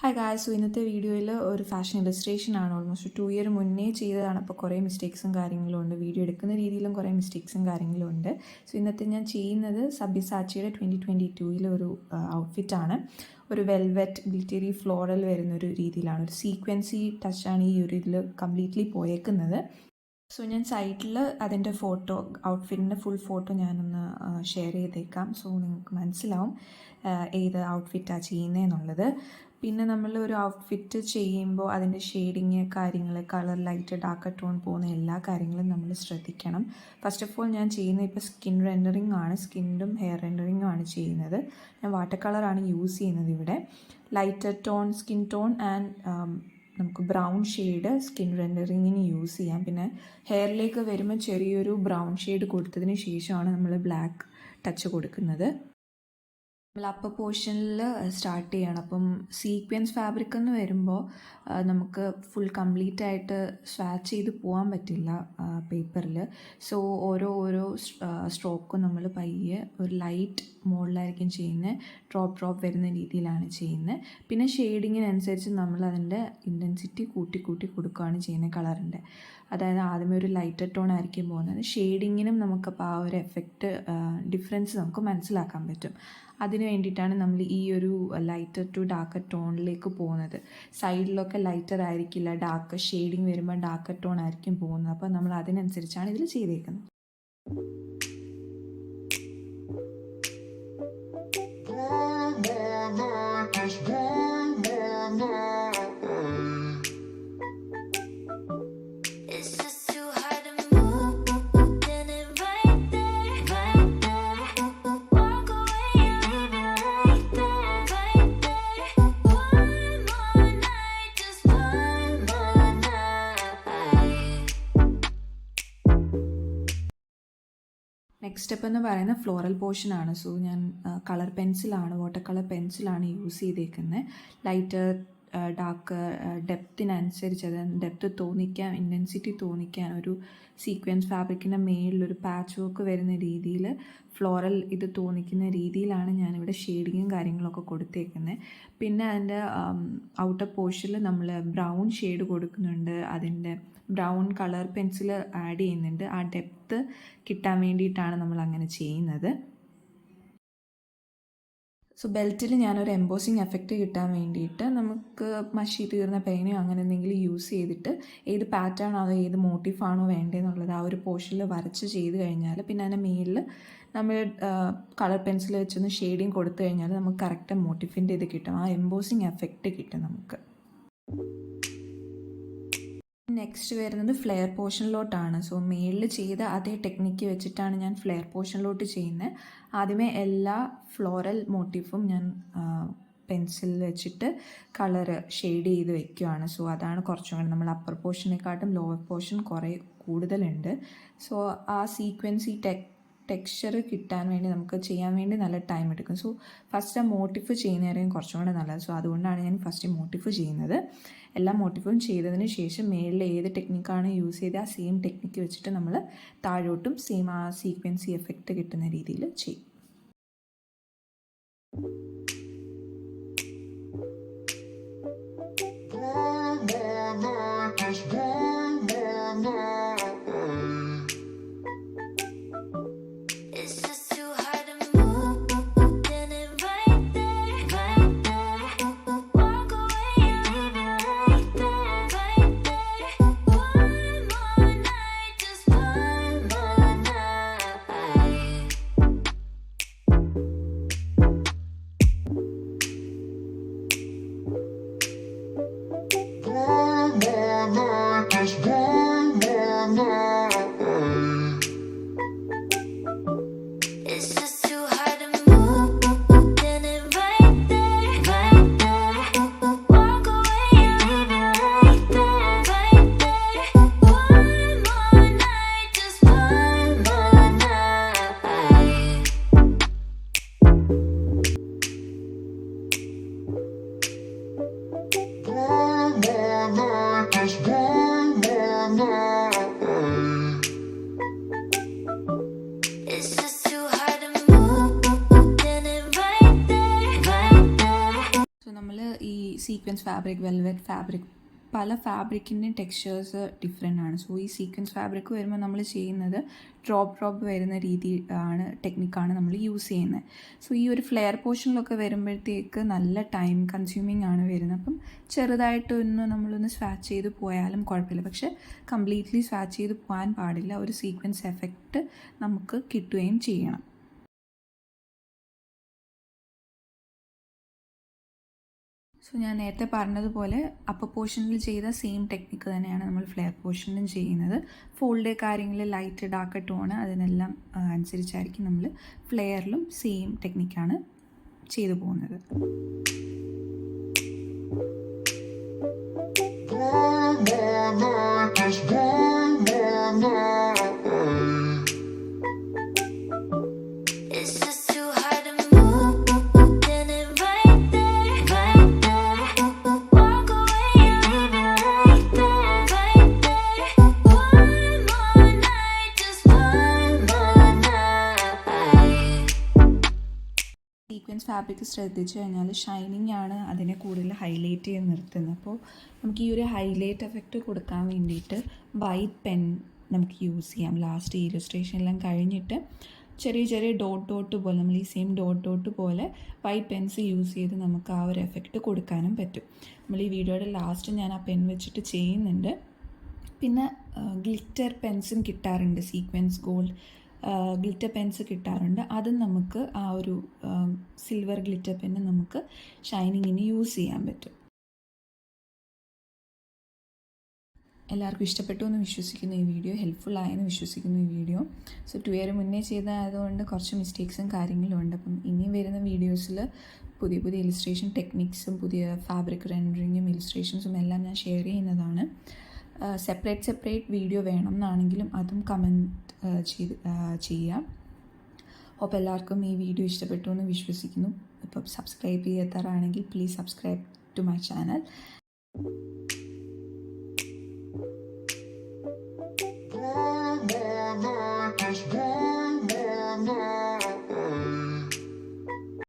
Hi guys. ഇന്നത്തെ വീഡിയോയിൽ ഒരു ഫാഷൻ ഇലസ്ട്രേഷൻ ആണ്. ഓൾമോസ്റ്റ് 2 ഇയർ മുന്നേ ചെയ്തതാണ്. അപ്പോൾ കുറേ മിസ്റ്റേക്സും കാര്യങ്ങളും ഉണ്ട്. വീഡിയോ എടുക്കുന്ന രീതിയിലും കുറേ മിസ്റ്റേക്സും കാര്യങ്ങളും ഉണ്ട്. സോ ഇന്നത്തെ ഞാൻ ചെയ്യുന്നത് സബ്യസാച്ചിയുടെ 2022 ഒരു ഔട്ട്ഫിറ്റാണ്. ഒരു വെൽവെറ്റ് ഗ്ലിറ്ററി ഫ്ലോറൽ വരുന്നൊരു രീതിയിലാണ്, ഒരു സീക്വൻസി ടച്ചാണ് ഈ ഒരു ഇതിൽ കംപ്ലീറ്റ്ലി പോയേക്കുന്നത്. സോ ഞാൻ സൈറ്റിൽ അതിൻ്റെ ഫോട്ടോ, ഔട്ട്ഫിറ്റിൻ്റെ ഫുൾ ഫോട്ടോ ഞാനൊന്ന് ഷെയർ ചെയ്തേക്കാം. സോ നിങ്ങൾക്ക് മനസ്സിലാവും ഏത് ഔട്ട്ഫിറ്റാണ് ചെയ്യുന്നതെന്നുള്ളത്. പിന്നെ നമ്മൾ ഒരു ഔട്ട്ഫിറ്റ് ചെയ്യുമ്പോൾ അതിൻ്റെ ഷെയ്ഡിങ് കാര്യങ്ങൾ, കളർ, ലൈറ്റ്, ഡാർക്ക് ടോൺ പോകുന്ന എല്ലാ കാര്യങ്ങളും നമ്മൾ ശ്രദ്ധിക്കണം. ഫസ്റ്റ് ഓഫ് ഓൾ ഞാൻ ചെയ്യുന്നത് ഇപ്പോൾ സ്കിൻ റെൻഡറിങ് ആണ്. സ്കിന്നും ഹെയർ റെൻഡറിങ്ങും ആണ് ചെയ്യുന്നത്. ഞാൻ വാട്ടർ കളറാണ് യൂസ് ചെയ്യുന്നത് ഇവിടെ. Lighter tone skin tone and നമുക്ക് ബ്രൗൺ ഷെയ്ഡ് സ്കിൻ റെൻഡറിങ്ങിന് യൂസ് ചെയ്യാം. പിന്നെ ഹെയറിലേക്ക് വരുമ്പോൾ ചെറിയൊരു ബ്രൗൺ ഷെയ്ഡ് കൊടുത്തതിന് ശേഷമാണ് നമ്മൾ ബ്ലാക്ക് ടച്ച് കൊടുക്കുന്നത്. നമ്മൾ അപ്പർ പോർഷനിൽ സ്റ്റാർട്ട് ചെയ്യണം. അപ്പം സീക്വൻസ് ഫാബ്രിക് എന്ന് വരുമ്പോൾ നമുക്ക് ഫുൾ കംപ്ലീറ്റ് ആയിട്ട് സ്വാച്ച് ചെയ്ത് പോകാൻ പറ്റില്ല പേപ്പറിൽ. സോ ഓരോ സ്ട്രോക്കും നമ്മൾ പയ്യെ ഒരു ലൈറ്റ് മോഡിലായിരിക്കും ചെയ്യുന്നത്. ഡ്രോപ്പ് വരുന്ന രീതിയിലാണ് ചെയ്യുന്നത്. പിന്നെ ഷെയ്ഡിങ്ങിനനുസരിച്ച് നമ്മൾ അതിൻ്റെ ഇൻറ്റൻസിറ്റി കൂട്ടി കൊടുക്കുകയാണ് ചെയ്യുന്നത് കളറിൻ്റെ. അതായത് ആദ്യമേ ഒരു ലൈറ്റർ ടോൺ ആയിരിക്കും പോകുന്നത്. ഷെയ്ഡിങ്ങിനും നമുക്കപ്പോൾ ആ ഒരു എഫക്റ്റ് ഡിഫറൻസ് നമുക്ക് മനസ്സിലാക്കാൻ പറ്റും. അതിന് വേണ്ടിയിട്ടാണ് നമ്മൾ ഈ ഒരു ലൈറ്റർ ടു ഡാർക്കർ ടോണിലേക്ക് പോകുന്നത്. സൈഡിലൊക്കെ ലൈറ്റർ ആയിരിക്കില്ല, ഡാർക്ക് ഷെയ്ഡിങ് വരുമ്പോൾ ഡാർക്കർ ടോൺ ആയിരിക്കും പോകുന്നത്. അപ്പോൾ നമ്മൾ അതിനനുസരിച്ചാണ് ഇതിൽ ചെയ്തേക്കുന്നത്. നെക്സ്റ്റ് സ്റ്റെപ്പ് എന്ന് പറയുന്നത് ഫ്ലോറൽ പോർഷനാണ്. സോ ഞാൻ കളർ പെൻസിലാണ്, വാട്ടർ കളർ പെൻസിലാണ് യൂസ് ചെയ്തേക്കുന്നത്. ലൈറ്റ് ഡാർക്ക് ഡെപ്തിനനുസരിച്ച്, അത് ഡെപ്ത് തോന്നിക്കാൻ, ഇൻറ്റൻസിറ്റി തോന്നിക്കാൻ ഒരു സീക്വൻസ് ഫാബ്രിക്കിൻ്റെ മേളിലൊരു പാച്ച് വർക്ക് വരുന്ന രീതിയിൽ ഫ്ലോറൽ ഇത് തോന്നിക്കുന്ന രീതിയിലാണ് ഞാനിവിടെ ഷെയ്ഡിങ്ങും കാര്യങ്ങളൊക്കെ കൊടുത്തേക്കുന്നത്. പിന്നെ അതിൻ്റെ ഔട്ടർ പോർഷനിൽ നമ്മൾ ബ്രൗൺ ഷെയ്ഡ് കൊടുക്കുന്നുണ്ട്. അതിൻ്റെ ബ്രൗൺ കളർ പെൻസിൽ ആഡ് ചെയ്യുന്നുണ്ട്. ആ ഡെപ്ത്ത് കിട്ടാൻ വേണ്ടിയിട്ടാണ് നമ്മൾ അങ്ങനെ ചെയ്യുന്നത്. സോ ബെൽറ്റിൽ ഞാനൊരു എംബോസിങ് എഫക്റ്റ് കിട്ടാൻ വേണ്ടിയിട്ട് നമുക്ക് മഷി തീർന്ന പെയിനോ അങ്ങനെ എന്തെങ്കിലും യൂസ് ചെയ്തിട്ട് ഏത് പാറ്റേൺ ആണോ ഏത് മോട്ടീഫാണോ വേണ്ടതെന്നുള്ളത് ആ ഒരു പോർഷനിൽ വരച്ച് ചെയ്ത് കഴിഞ്ഞാൽ പിന്നെ അതിൻ്റെ മേലിൽ നമ്മൾ കളർ പെൻസിൽ വെച്ചൊന്ന് ഷെയ്ഡിങ് കൊടുത്തു കഴിഞ്ഞാൽ നമുക്ക് കറക്റ്റ് മോട്ടീഫിൻ്റെ ഇത് കിട്ടും. ആ എംബോസിങ് എഫക്റ്റ് കിട്ടും നമുക്ക്. നെക്സ്റ്റ് വരുന്നത് ഫ്ലെയർ പോർഷനിലോട്ടാണ്. സോ മേളിൽ ചെയ്ത അതേ ടെക്നിക്ക് വെച്ചിട്ടാണ് ഞാൻ ഫ്ലെയർ പോർഷനിലോട്ട് ചെയ്യുന്നത്. ആദ്യമേ എല്ലാ ഫ്ലോറൽ മോട്ടീഫും ഞാൻ പെൻസിൽ വെച്ചിട്ട് കളറ് ഷെയ്ഡ് ചെയ്ത് വെക്കുകയാണ്. സോ അതാണ് കുറച്ചും കൂടി, നമ്മൾ അപ്പർ പോർഷനെക്കാട്ടും ലോവർ പോർഷൻ കുറേ കൂടുതലുണ്ട്. സോ ആ സീക്വൻസി ടെക്സ്ചർ കിട്ടാൻ വേണ്ടി നമുക്ക് ചെയ്യാൻ വേണ്ടി നല്ല ടൈം എടുക്കും. സോ ഫസ്റ്റ് ആ മോട്ടിഫ് ചെയ്യുന്നതായിരിക്കും കുറച്ചും കൂടെ നല്ലത്. സോ അതുകൊണ്ടാണ് ഞാൻ ഫസ്റ്റ് മോട്ടിഫ് ചെയ്യുന്നത്. എല്ലാ മോട്ടിഫും ചെയ്തതിന് ശേഷം മേളിൽ ഏത് ടെക്നിക്കാണ് യൂസ് ചെയ്ത് ആ സെയിം ടെക്നിക്ക് വെച്ചിട്ട് നമ്മൾ താഴോട്ടും സെയിം ആ സീക്വൻസി എഫക്റ്റ് കിട്ടുന്ന രീതിയിൽ ചെയ്യും. സീക്വൻസ് ഫാബ്രിക്, വെൽവെറ്റ് ഫാബ്രിക്, പല ഫാബ്രിക്കിൻ്റെയും ടെക്സ്ചേഴ്സ് ഡിഫറെൻ്റ് ആണ്. സോ ഈ സീക്വൻസ് ഫാബ്രിക് വരുമ്പോൾ നമ്മൾ ചെയ്യുന്നത് ഡ്രോപ്പ് വരുന്ന ടെക്നിക്കാണ് നമ്മൾ യൂസ് ചെയ്യുന്നത്. സോ ഈ ഒരു ഫ്ലെയർ പോർഷനിലൊക്കെ വരുമ്പോഴത്തേക്ക് നല്ല ടൈം കൺസ്യൂമിങ് ആണ് വരുന്നത്. അപ്പം ചെറുതായിട്ടൊന്ന് നമ്മളൊന്ന് സ്വാച്ച് ചെയ്ത് പോയാലും കുഴപ്പമില്ല, പക്ഷെ കംപ്ലീറ്റ്ലി സ്വാച്ച് ചെയ്ത് പോകാൻ പാടില്ല. ഒരു സീക്വൻസ് എഫക്റ്റ് നമുക്ക് കിട്ടുകയും ചെയ്യണം. സോ ഞാൻ നേരത്തെ പറഞ്ഞതുപോലെ അപ്പർ പോർഷനിൽ ചെയ്ത സെയിം ടെക്നിക്ക് തന്നെയാണ് നമ്മൾ ഫ്ലെയർ പോർഷനിലും ചെയ്യുന്നത്. ഫോൾഡ് കാര്യങ്ങൾ, ലൈറ്റ് ഡാർക്ക് ടോണ്, അതിനെല്ലാം അനുസരിച്ചായിരിക്കും നമ്മൾ ഫ്ലെയറിലും സെയിം ടെക്നിക്കാണ് ചെയ്തു പോകുന്നത്. സീക്വൻസ് ഫാബ്രിക് ശ്രദ്ധിച്ചു കഴിഞ്ഞാൽ ഷൈനിങ് ആണ് അതിനെ കൂടുതൽ ഹൈലൈറ്റ് ചെയ്ത് നിർത്തുന്നത്. അപ്പോൾ നമുക്ക് ഈ ഒരു ഹൈലൈറ്റ് എഫക്റ്റ് കൊടുക്കാൻ വേണ്ടിയിട്ട് വൈറ്റ് പെൻ നമുക്ക് യൂസ് ചെയ്യാം. ലാസ്റ്റ് ഇല്ലസ്ട്രേഷൻ എല്ലാം കഴിഞ്ഞിട്ട് ചെറിയ ചെറിയ ഡോട്ട് പോലെ, നമ്മൾ ഈ സെയിം ഡോട്ട് പോലെ വൈറ്റ് പെൻസ് യൂസ് ചെയ്ത് നമുക്ക് ആ ഒരു എഫക്റ്റ് കൊടുക്കാനും പറ്റും. നമ്മൾ ഈ വീഡിയോയുടെ ലാസ്റ്റ് ഞാൻ ആ പെൻ വെച്ചിട്ട് ചെയ്യുന്നുണ്ട്. പിന്നെ ഗ്ലിറ്റർ പെൻസും കിട്ടാറുണ്ട്, സീക്വൻസ് ഗോൾഡ് ഗ്ലിറ്റർ പെൻസ് കിട്ടാറുണ്ട്. അതും നമുക്ക് ആ ഒരു സിൽവർ ഗ്ലിറ്റർ പെന്ന് നമുക്ക് ഷൈനിങ്ങിന് യൂസ് ചെയ്യാൻ പറ്റും. എല്ലാവർക്കും ഇഷ്ടപ്പെട്ടു എന്ന് വിശ്വസിക്കുന്നു. ഈ വീഡിയോ ഹെൽപ്ഫുൾ ആയെന്ന് വിശ്വസിക്കുന്നു ഈ വീഡിയോ. സോ 2 ഇയർ മുന്നേ ചെയ്തതായതുകൊണ്ട് കുറച്ച് മിസ്റ്റേക്സും കാര്യങ്ങളും ഉണ്ട്. അപ്പം ഇനിയും വരുന്ന വീഡിയോസിൽ പുതിയ പുതിയ ഇലിസ്ട്രേഷൻ ടെക്നിക്സും പുതിയ ഫാബ്രിക് റെൻഡറിങ്ങും ഇലിസ്ട്രേഷൻസും എല്ലാം ഞാൻ ഷെയർ ചെയ്യുന്നതാണ്. സെപ്പറേറ്റ് വീഡിയോ വേണം എന്നാണെങ്കിലും അതും കമൻറ്റ് ചെയ്യാം. അപ്പോൾ എല്ലാവർക്കും ഈ വീഡിയോ ഇഷ്ടപ്പെട്ടു എന്ന് വിശ്വസിക്കുന്നു. ഇപ്പം സബ്സ്ക്രൈബ് ചെയ്യാത്തവരാണെങ്കിൽ please subscribe to my channel.